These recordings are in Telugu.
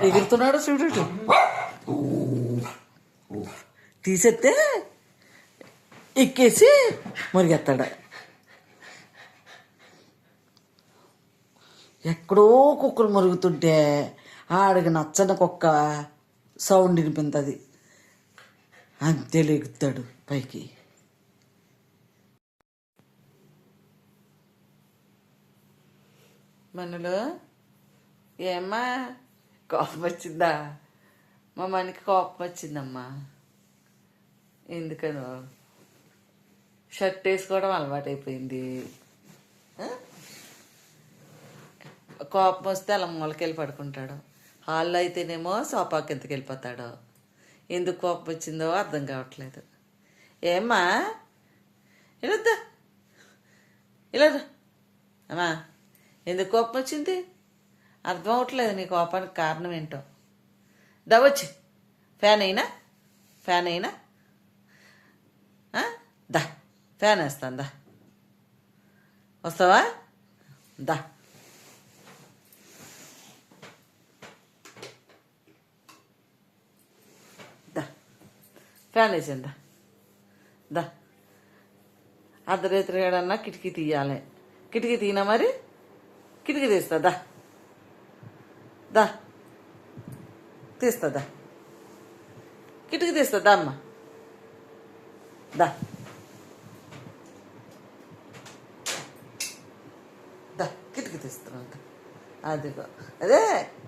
ఎగురుతున్నాడు చూడు, తీసేస్తే ఎక్కేసి మురిగెత్తాడు. ఎక్కడో కుక్కలు మురుగుతుంటే ఆడికి నచ్చని కుక్క సౌండ్ వినిపింది, అంతే లెగుతాడు పైకి. మనలో ఏమ్మా కోపం వచ్చిందా? మా మనకి కోపం వచ్చిందమ్మా. ఎందుకనో షర్ట్ వేసుకోవడం అలవాటైపోయింది. కోపం వస్తే అలా మూలకెళ్ళి పడుకుంటాడు. హాల్లో అయితేనేమో సోఫా కిందకి వెళ్ళిపోతాడు. ఎందుకు కోపం వచ్చిందో అర్థం కావట్లేదు. ఏమ్మా ఇలా ఇలా అమ్మా, ఎందుకు కోపం వచ్చింది అర్థం అవట్లేదు. నీ కోపానికి కారణం ఏంటో. దవచ్చు ఫ్యాన్ అయినా దా ఫ్యాన్ వేస్తాను, దా వస్తావా? దా దా ఫ్యాన్ వేసిందా, దా. అర్ధరాత్రి ఏడన్నా కిటికీ తీయాలి. కిటికీ తీనా మరి? కిటికీ తీస్తా, దా దా తీస్తా, కిటికీ తీస్తా, దా అమ్మ, దా దా కిటికీ తీస్తున్నా. అదిగో అదే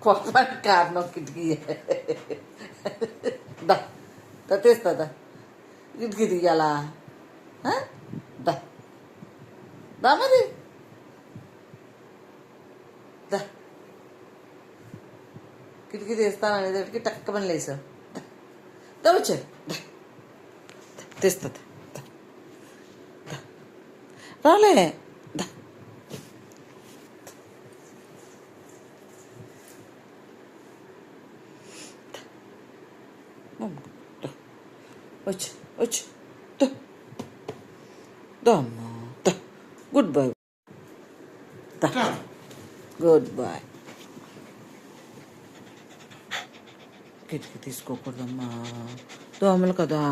కోపానికి కారణం కిటికీ. దా దా తీస్తా, దా కిటికీ తీయాలా? దా దా మరి, దా కిటికీ తీస్తాను అనేసరికి టక్కమని లేసావు. దా వచ్చాడు, తీస్తా, రాలే, దా వచ్చి దమ్మా, గుడ్ బాయ్, గుడ్ బాయ్. కిటికీ తీసుకోకూడదమ్మా, దోమలు కదా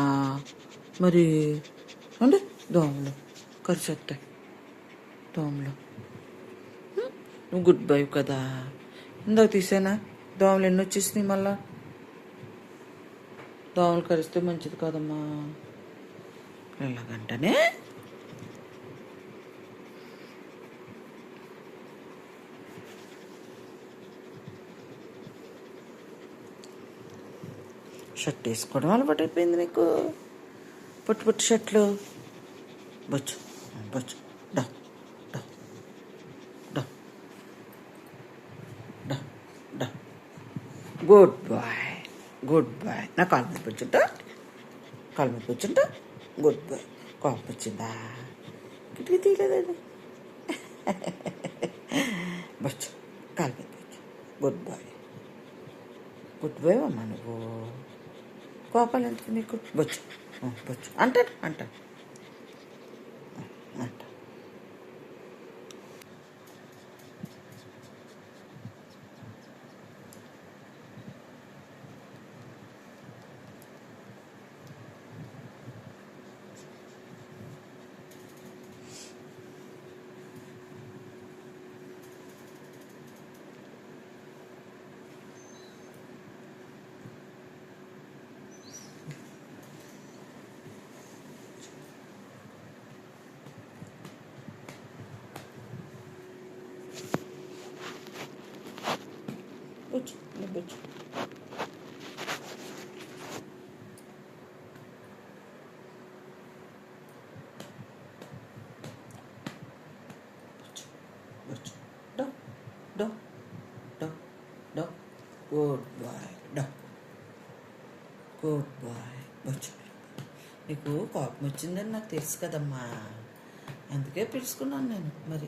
మరి. అంటే దోమలు కరిచేస్తాయి, దోమలు. నువ్వు గుడ్ బాయ్ కదా. ఇందాక తీసేనా దోమలు ఎన్ని వచ్చేసినాయి మళ్ళా. దోమలు కరిస్తే మంచిది కాదమ్మా. ఎలాగంటనే షర్ట్ వేసుకోవడం అలవాటు అయిపోయింది నీకు. పొట్టు షర్ట్లు బొచ్చు డా డా డా డా డా గుడ్ బాయ్. నా కాలు మీద కూర్చుంటా. Good boy. కోపం వచ్చిందా? కిటికీ తీయలేదండి. బొచ్చు కాలు మీద కూర్చో. గుడ్ బాయ్ అమ్మా. నువ్వు కోపాలు ఎందుకు నీకు? బొచ్చు అంటాడు. బొచ్చు గుడ్ బాయ్. బొచ్చు. నీకు కోపం వచ్చిందని నాకు తెలుసు కదమ్మా, అందుకే పిలుచుకున్నాను నేను మరి.